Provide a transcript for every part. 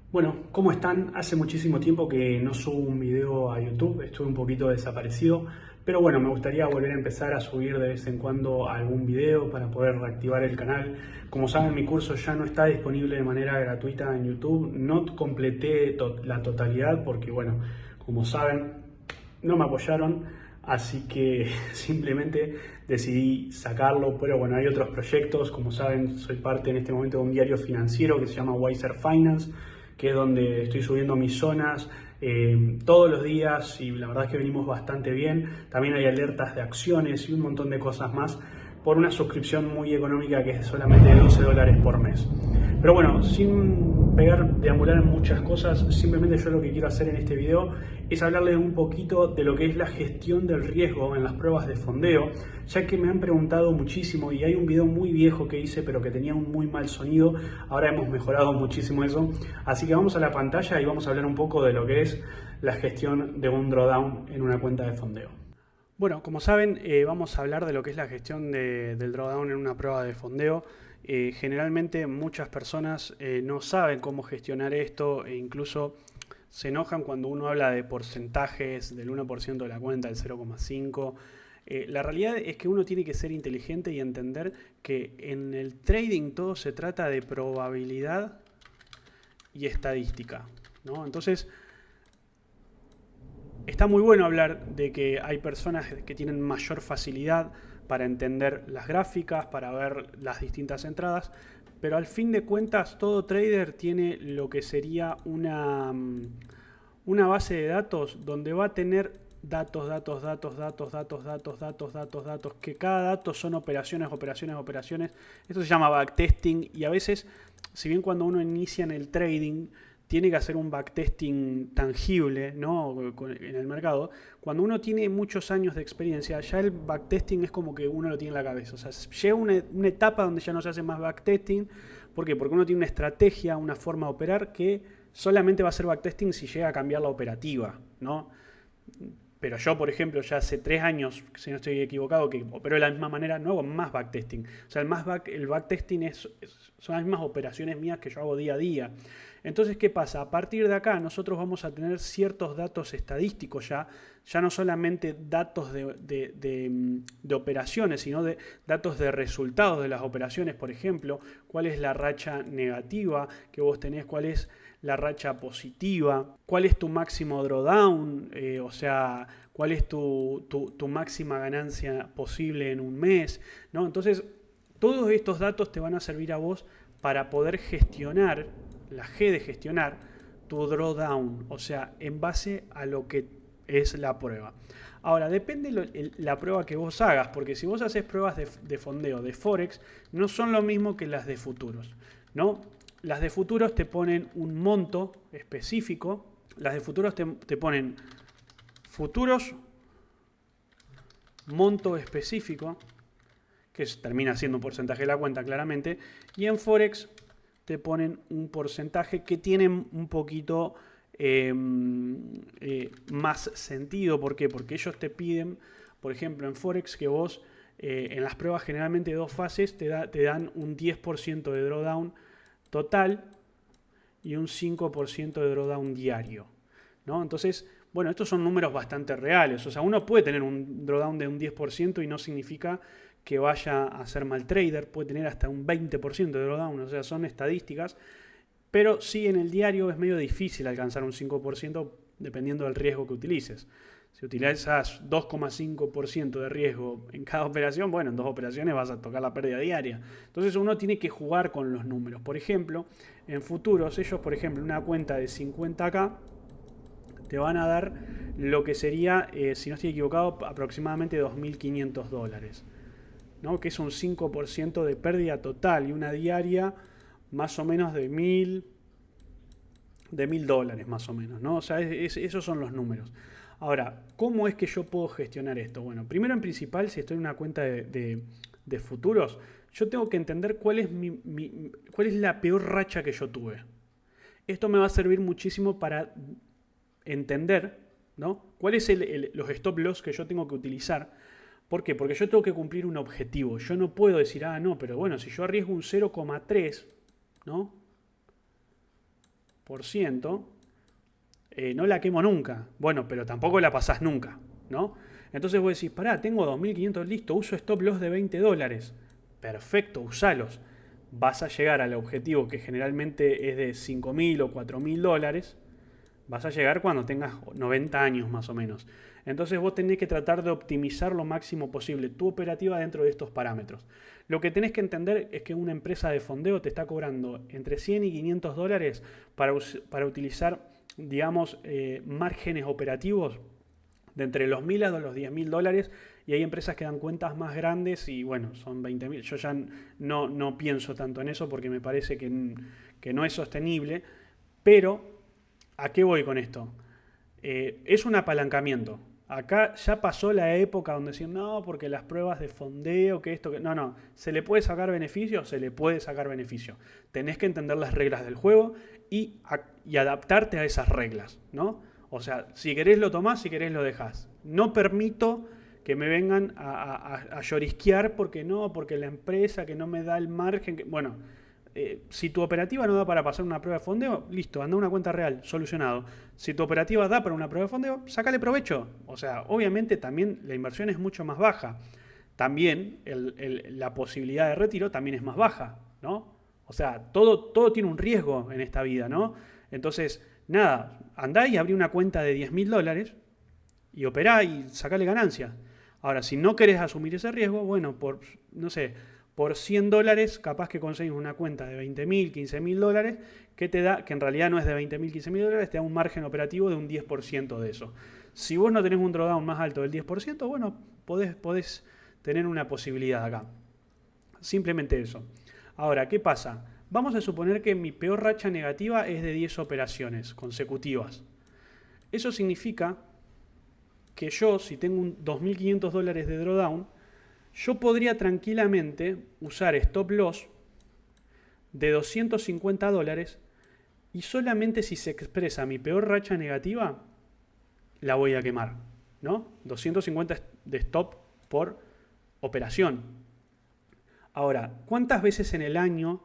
Bueno, ¿cómo están? Hace muchísimo tiempo que no subo un video a YouTube, estuve un poquito desaparecido, pero bueno, me gustaría volver a empezar a subir de vez en cuando algún video para poder reactivar el canal. Como saben, mi curso ya no está disponible de manera gratuita en YouTube, no completé la totalidad porque bueno, como saben, no me apoyaron, así que simplemente decidí sacarlo, pero bueno, hay otros proyectos, como saben, soy parte en este momento de un diario financiero que se llama Wiser Finance, que es donde estoy subiendo mis zonas todos los días y la verdad es que venimos bastante bien. También hay alertas de acciones y un montón de cosas más por una suscripción muy económica que es solamente de $12 por mes. Pero bueno, sin deambular en muchas cosas, simplemente yo lo que quiero hacer en este video es hablarles un poquito de lo que es la gestión del riesgo en las pruebas de fondeo, ya que me han preguntado muchísimo y hay un video muy viejo que hice pero que tenía un muy mal sonido. Ahora hemos mejorado muchísimo eso, así que vamos a la pantalla y vamos a hablar un poco de lo que es la gestión de un drawdown en una cuenta de fondeo. Bueno, como saben, vamos a hablar de lo que es la gestión del drawdown en una prueba de fondeo. Generalmente muchas personas no saben cómo gestionar esto e incluso se enojan cuando uno habla de porcentajes del 1% de la cuenta, del 0,5%. La realidad es que uno tiene que ser inteligente y entender que en el trading todo se trata de probabilidad y estadística, ¿no? Entonces, está muy bueno hablar de que hay personas que tienen mayor facilidad para entender las gráficas, para ver las distintas entradas, pero al fin de cuentas todo trader tiene lo que sería una base de datos donde va a tener datos, que cada dato son operaciones. Esto se llama backtesting y a veces, si bien cuando uno inicia en el trading, tiene que hacer un backtesting tangible, ¿no? En el mercado. Cuando uno tiene muchos años de experiencia, ya el backtesting es como que uno lo tiene en la cabeza. O sea, llega una etapa donde ya no se hace más backtesting. ¿Por qué? Porque uno tiene una estrategia, una forma de operar que solamente va a ser backtesting si llega a cambiar la operativa, ¿no? Pero yo, por ejemplo, ya hace 3 años, si no estoy equivocado, que opero de la misma manera, no hago más backtesting. O sea, el backtesting son las mismas operaciones mías que yo hago día a día. Entonces, ¿qué pasa? A partir de acá nosotros vamos a tener ciertos datos estadísticos ya no solamente datos de operaciones, sino de datos de resultados de las operaciones. Por ejemplo, cuál es la racha negativa que vos tenés, cuál es la racha positiva, cuál es tu máximo drawdown, o sea, cuál es tu máxima ganancia posible en un mes, ¿no? Entonces, todos estos datos te van a servir a vos para poder gestionar, la G de gestionar, tu drawdown, o sea, en base a lo que es la prueba. Ahora, depende la prueba que vos hagas, porque si vos haces pruebas de fondeo, de Forex, no son lo mismo que las de futuros, ¿no? Las de futuros te ponen un monto específico. Las de futuros te ponen futuros, monto específico, que termina siendo un porcentaje de la cuenta claramente. Y en Forex te ponen un porcentaje que tiene un poquito más sentido. ¿Por qué? Porque ellos te piden, por ejemplo, en Forex que vos en las pruebas generalmente de 2 fases te dan un 10% de drawdown total y un 5% de drawdown diario, ¿no? Entonces, bueno, estos son números bastante reales. O sea, uno puede tener un drawdown de un 10% y no significa que vaya a ser mal trader. Puede tener hasta un 20% de drawdown. O sea, son estadísticas. Pero sí, en el diario es medio difícil alcanzar un 5% dependiendo del riesgo que utilices. Si utilizas 2,5% de riesgo en cada operación, bueno, en 2 operaciones vas a tocar la pérdida diaria. Entonces uno tiene que jugar con los números. Por ejemplo, en futuros, ellos, por ejemplo, una cuenta de 50K te van a dar lo que sería, si no estoy equivocado, aproximadamente $2.500, ¿no? Que es un 5% de pérdida total y una diaria más o menos de $1.000 más o menos, ¿no? O sea, esos son los números. Ahora, ¿cómo es que yo puedo gestionar esto? Bueno, primero en principal, si estoy en una cuenta de futuros, yo tengo que entender cuál es la peor racha que yo tuve. Esto me va a servir muchísimo para entender, ¿no? cuáles son los stop loss que yo tengo que utilizar. ¿Por qué? Porque yo tengo que cumplir un objetivo. Yo no puedo decir, no, pero bueno, si yo arriesgo un 0,3, ¿no? no la quemo nunca. Bueno, pero tampoco la pasás nunca, ¿no? Entonces vos decís, pará, tengo 2.500, listo, uso stop loss de $20. Perfecto, usalos. Vas a llegar al objetivo que generalmente es de $5.000 o $4.000. Vas a llegar cuando tengas 90 años más o menos. Entonces vos tenés que tratar de optimizar lo máximo posible tu operativa dentro de estos parámetros. Lo que tenés que entender es que una empresa de fondeo te está cobrando entre 100 y $500 para utilizar, digamos, márgenes operativos de entre los 1.000 a los $10.000, y hay empresas que dan cuentas más grandes y bueno, son 20.000. Yo ya no pienso tanto en eso porque me parece que no es sostenible, pero ¿a qué voy con esto? Es un apalancamiento. Acá ya pasó la época donde decían, no, porque las pruebas de fondeo, que esto, que... No, ¿se le puede sacar beneficio? Se le puede sacar beneficio. Tenés que entender las reglas del juego y adaptarte a esas reglas, ¿no? O sea, si querés lo tomás, si querés lo dejás. No permito que me vengan a llorisquear porque la empresa que no me da el margen... Bueno, si tu operativa no da para pasar una prueba de fondeo, listo, anda una cuenta real, solucionado. Si tu operativa da para una prueba de fondeo, sácale provecho. O sea, obviamente también la inversión es mucho más baja. También la posibilidad de retiro también es más baja, ¿no? O sea, todo tiene un riesgo en esta vida, ¿no? Entonces, nada, andá y abrí una cuenta de $10.000 y operá y sacale ganancia. Ahora, si no querés asumir ese riesgo, bueno, por $100 capaz que conseguís una cuenta de $20.000, $15.000 que te da, que en realidad no es de $20.000, $15.000, te da un margen operativo de un 10% de eso. Si vos no tenés un drawdown más alto del 10%, bueno, podés tener una posibilidad acá. Simplemente eso. Ahora, ¿qué pasa? Vamos a suponer que mi peor racha negativa es de 10 operaciones consecutivas. Eso significa que yo, si tengo un $2.500 de drawdown, yo podría tranquilamente usar stop loss de $250 y solamente si se expresa mi peor racha negativa, la voy a quemar, ¿no? 250 de stop por operación. Ahora, ¿cuántas veces en el año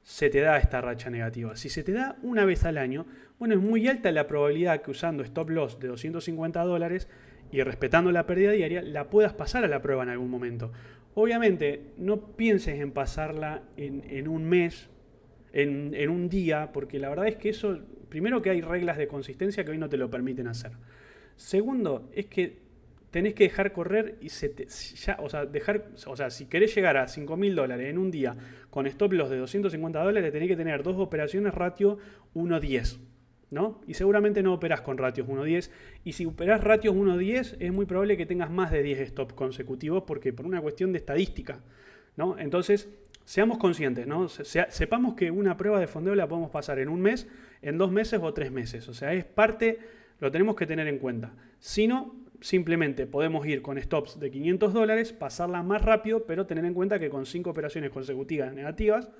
se te da esta racha negativa? Si se te da una vez al año, bueno, es muy alta la probabilidad que usando stop loss de $250 y respetando la pérdida diaria, la puedas pasar a la prueba en algún momento. Obviamente, no pienses en pasarla en un mes, en un día, porque la verdad es que eso, primero que hay reglas de consistencia que hoy no te lo permiten hacer. Segundo, es que tenés que dejar correr y si querés llegar a $5.000 en un día con stop loss de $250, tenés que tener 2 operaciones ratio 1.10. ¿No? Y seguramente no operás con ratios 1.10, y si operás ratios 1.10 es muy probable que tengas más de 10 stops consecutivos porque por una cuestión de estadística, ¿no? Entonces, seamos conscientes, ¿no? Sepamos que una prueba de fondeo la podemos pasar en un mes, en 2 meses o 3 meses. O sea, es parte, lo tenemos que tener en cuenta. Si no, simplemente podemos ir con stops de $500, pasarla más rápido, pero tener en cuenta que con 5 operaciones consecutivas negativas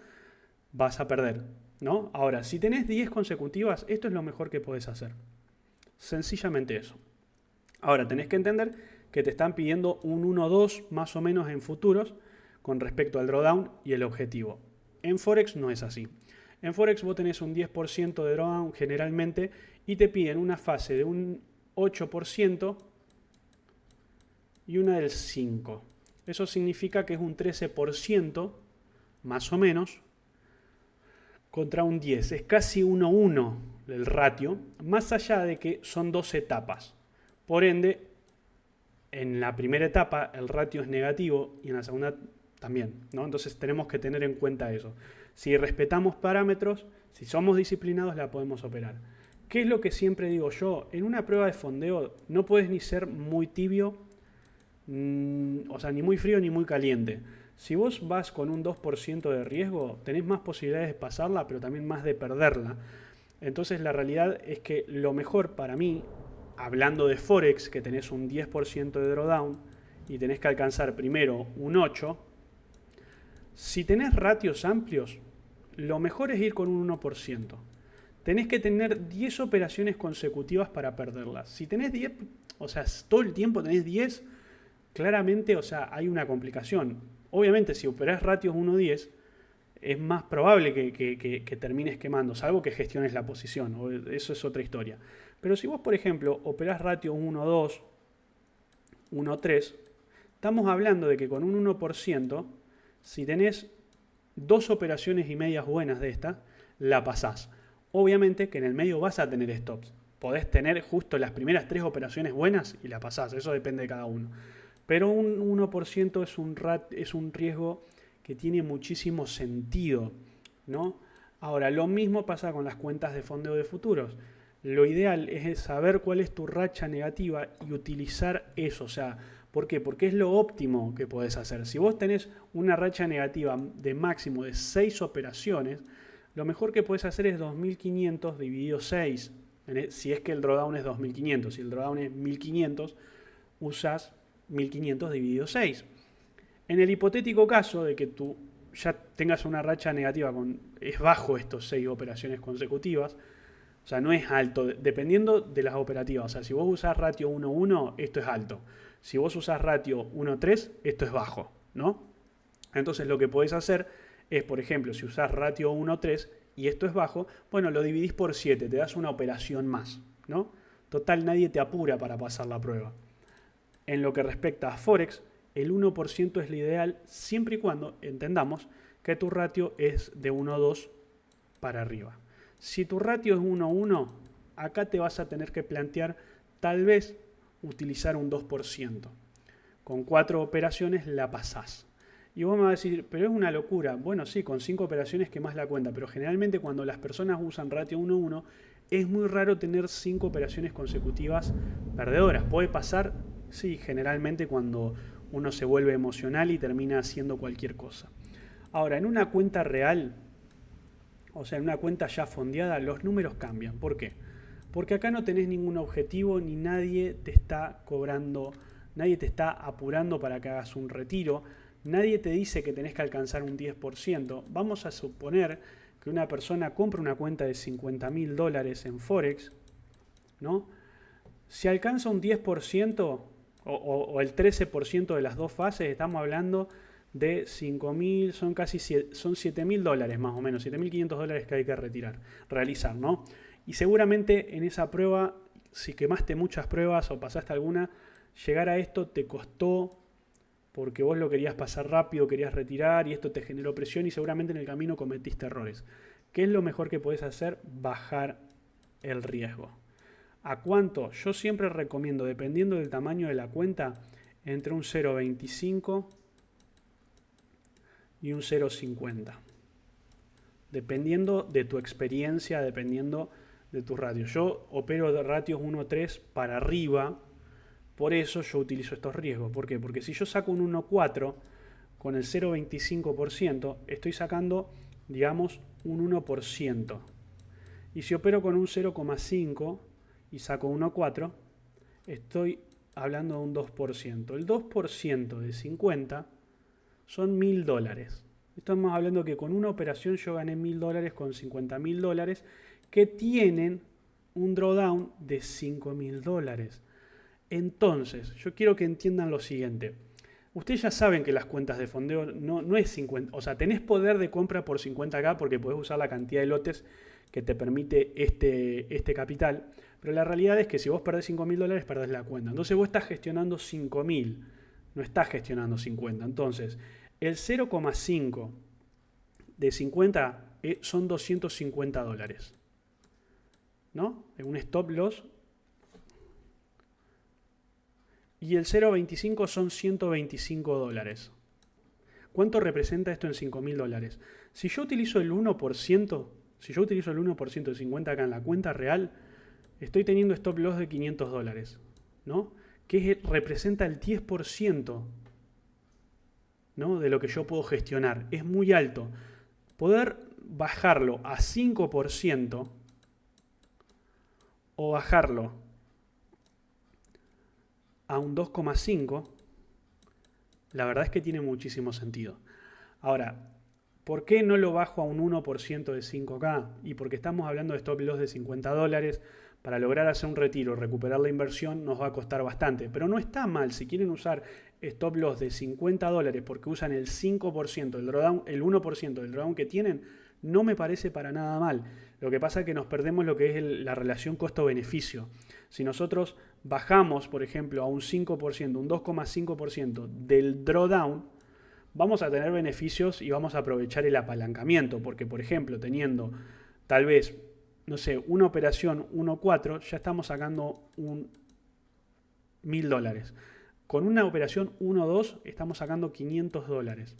vas a perder, ¿no? Ahora, si tenés 10 consecutivas, esto es lo mejor que podés hacer. Sencillamente eso. Ahora, tenés que entender que te están pidiendo un 1-2 más o menos en futuros con respecto al drawdown y el objetivo. En Forex no es así. En Forex vos tenés un 10% de drawdown generalmente y te piden una fase de un 8% y una del 5%. Eso significa que es un 13% más o menos contra un 10. Es casi 1-1 el ratio, más allá de que son 2 etapas. Por ende, en la primera etapa el ratio es negativo y en la segunda también, ¿no? Entonces tenemos que tener en cuenta eso. Si respetamos parámetros, si somos disciplinados, la podemos operar. ¿Qué es lo que siempre digo yo? En una prueba de fondeo no puedes ni ser muy tibio, o sea, ni muy frío ni muy caliente. Si vos vas con un 2% de riesgo, tenés más posibilidades de pasarla, pero también más de perderla. Entonces la realidad es que lo mejor para mí, hablando de Forex, que tenés un 10% de drawdown y tenés que alcanzar primero un 8%, si tenés ratios amplios, lo mejor es ir con un 1%. Tenés que tener 10 operaciones consecutivas para perderlas. Si tenés 10, o sea, todo el tiempo tenés 10, claramente, o sea, hay una complicación. Obviamente, si operás ratios 1.10, es más probable que termines quemando, salvo que gestiones la posición, eso es otra historia. Pero si vos, por ejemplo, operás ratio 1.2, 1.3, estamos hablando de que con un 1%, si tenés 2 operaciones y medias buenas de estas, la pasás. Obviamente que en el medio vas a tener stops. Podés tener justo las primeras 3 operaciones buenas y la pasás, eso depende de cada uno. Pero un 1% es un riesgo que tiene muchísimo sentido, ¿no? Ahora, lo mismo pasa con las cuentas de fondeo de futuros. Lo ideal es saber cuál es tu racha negativa y utilizar eso. O sea, ¿por qué? Porque es lo óptimo que podés hacer. Si vos tenés una racha negativa de máximo de 6 operaciones, lo mejor que podés hacer es 2.500 dividido 6. Si es que el drawdown es 2.500. Si el drawdown es 1.500, usás 1.500 dividido 6. En el hipotético caso de que tú ya tengas una racha negativa es bajo estos 6 operaciones consecutivas, o sea, no es alto, dependiendo de las operativas. O sea, si vos usás ratio 1.1, esto es alto. Si vos usás ratio 1.3, esto es bajo, ¿no? Entonces lo que podés hacer es, por ejemplo, si usás ratio 1.3 y esto es bajo, bueno, lo dividís por 7, te das una operación más, ¿no? Total, nadie te apura para pasar la prueba. En lo que respecta a Forex, el 1% es lo ideal siempre y cuando entendamos que tu ratio es de 1.2 para arriba. Si tu ratio es 1.1, acá te vas a tener que plantear tal vez utilizar un 2%. Con 4 operaciones la pasás. Y vos me vas a decir, pero es una locura. Bueno, sí, con 5 operaciones quemás la cuenta, pero generalmente cuando las personas usan ratio 1.1, es muy raro tener 5 operaciones consecutivas perdedoras. Puede pasar, sí, generalmente cuando uno se vuelve emocional y termina haciendo cualquier cosa. Ahora, en una cuenta real, o sea, en una cuenta ya fondeada, los números cambian. ¿Por qué? Porque acá no tenés ningún objetivo ni nadie te está cobrando, nadie te está apurando para que hagas un retiro, nadie te dice que tenés que alcanzar un 10%. Vamos a suponer que una persona compra una cuenta de $50.000 en Forex, ¿no? Si alcanza un 10% o el 13% de las dos fases, estamos hablando de 5.000, son $7.000 más o menos, $7.500 que hay que realizar, ¿no? Y seguramente en esa prueba, si quemaste muchas pruebas o pasaste alguna, llegar a esto te costó porque vos lo querías pasar rápido, querías retirar y esto te generó presión y seguramente en el camino cometiste errores. ¿Qué es lo mejor que podés hacer? Bajar el riesgo. ¿A cuánto? Yo siempre recomiendo, dependiendo del tamaño de la cuenta, entre un 0.25 y un 0.50. Dependiendo de tu experiencia, dependiendo de tus ratios. Yo opero de ratios 1.3 para arriba, por eso yo utilizo estos riesgos. ¿Por qué? Porque si yo saco un 1.4 con el 0.25%, estoy sacando, digamos, un 1%. Y si opero con un 0.5 y saco 1.4, estoy hablando de un 2%. El 2% de 50 son $1.000. Estamos hablando que con una operación yo gané $1.000 con $50.000 que tienen un drawdown de $5.000. Entonces, yo quiero que entiendan lo siguiente. Ustedes ya saben que las cuentas de fondeo no es 50, o sea, tenés poder de compra por 50K porque podés usar la cantidad de lotes que te permite este capital, pero la realidad es que si vos perdés $5.000, perdés la cuenta. Entonces vos estás gestionando 5.000, no estás gestionando 50. Entonces, el 0,5 de 50 son $250, ¿no? En un stop loss. Y el 0.25 son $125. ¿Cuánto representa esto en $5.000? Si yo utilizo el 1%, si yo utilizo el 1% de 50 acá en la cuenta real, estoy teniendo stop loss de $500, ¿no? Que representa el 10%, ¿no? De lo que yo puedo gestionar. Es muy alto. Poder bajarlo a 5% o bajarlo a un 2,5, la verdad es que tiene muchísimo sentido. Ahora, ¿por qué no lo bajo a un 1% de 5K? Y porque estamos hablando de stop loss de $50, para lograr hacer un retiro, recuperar la inversión, nos va a costar bastante. Pero no está mal, si quieren usar stop loss de $50 porque usan el 5% del drawdown, el 1% del drawdown que tienen, no me parece para nada mal. Lo que pasa es que nos perdemos lo que es la relación costo-beneficio. Si nosotros bajamos, por ejemplo, a un 5%, un 2,5% del drawdown, vamos a tener beneficios y vamos a aprovechar el apalancamiento. Porque, por ejemplo, teniendo tal vez, no sé, una operación 1.4, ya estamos sacando un $1.000. Con una operación 1.2 estamos sacando $500.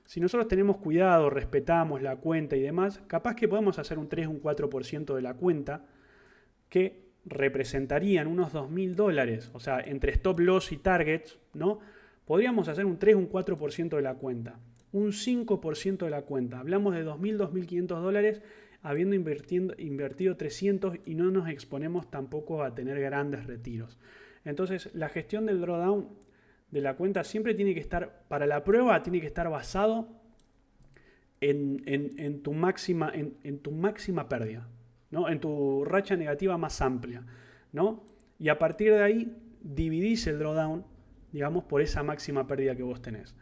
Si nosotros tenemos cuidado, respetamos la cuenta y demás, capaz que podemos hacer un 3, un 4% de la cuenta que representarían unos $2.000. O sea, entre stop loss y targets, ¿no? Podríamos hacer un 3, un 4% de la cuenta. Un 5% de la cuenta. Hablamos de $2.000, $2.500 habiendo invertido 300 y no nos exponemos tampoco a tener grandes retiros. Entonces, la gestión del drawdown de la cuenta siempre tiene que estar, para la prueba, tiene que estar basado en tu máxima pérdida, ¿no? En tu racha negativa más amplia, ¿no? Y a partir de ahí, dividís el drawdown, digamos, por esa máxima pérdida que vos tenés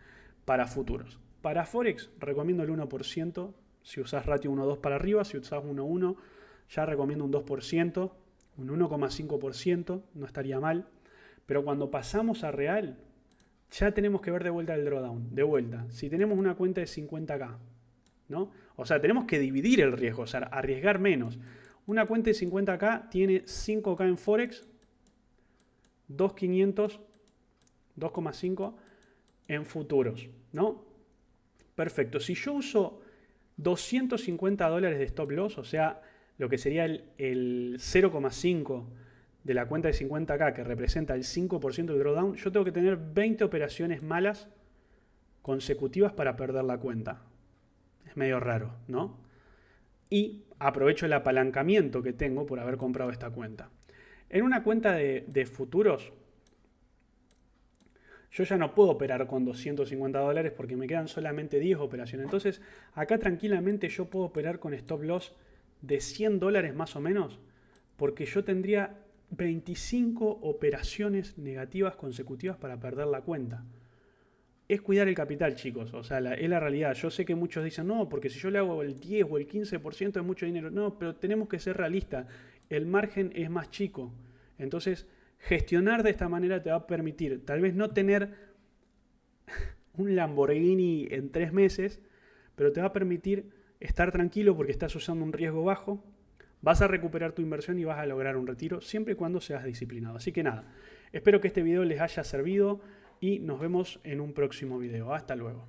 para futuros. Para Forex, recomiendo el 1%. Si usás ratio 1.2 para arriba, si usás 1.1, ya recomiendo un 2%, un 1,5%, no estaría mal. Pero cuando pasamos a real, ya tenemos que ver de vuelta el drawdown. De vuelta, si tenemos una cuenta de 50K, ¿no? O sea, tenemos que dividir el riesgo, o sea, arriesgar menos. Una cuenta de 50K tiene 5K en Forex, 2.500, 2,5 en futuros, ¿no? Perfecto. Si yo uso $250 de stop loss, o sea, lo que sería el 0,5 de la cuenta de 50K, que representa el 5% del drawdown, yo tengo que tener 20 operaciones malas consecutivas para perder la cuenta. Es medio raro, ¿no? Y aprovecho el apalancamiento que tengo por haber comprado esta cuenta. En una cuenta de futuros, yo ya no puedo operar con $250 porque me quedan solamente 10 operaciones. Entonces, acá tranquilamente yo puedo operar con stop loss de $100 más o menos, porque yo tendría 25 operaciones negativas consecutivas para perder la cuenta. Es cuidar el capital, chicos. O sea, es la realidad. Yo sé que muchos dicen, no, porque si yo le hago el 10 o el 15% es mucho dinero. No, pero tenemos que ser realistas. El margen es más chico. Entonces, gestionar de esta manera te va a permitir tal vez no tener un Lamborghini en 3 meses, pero te va a permitir estar tranquilo porque estás usando un riesgo bajo, vas a recuperar tu inversión y vas a lograr un retiro siempre y cuando seas disciplinado. Así que nada, espero que este video les haya servido y nos vemos en un próximo video. Hasta luego.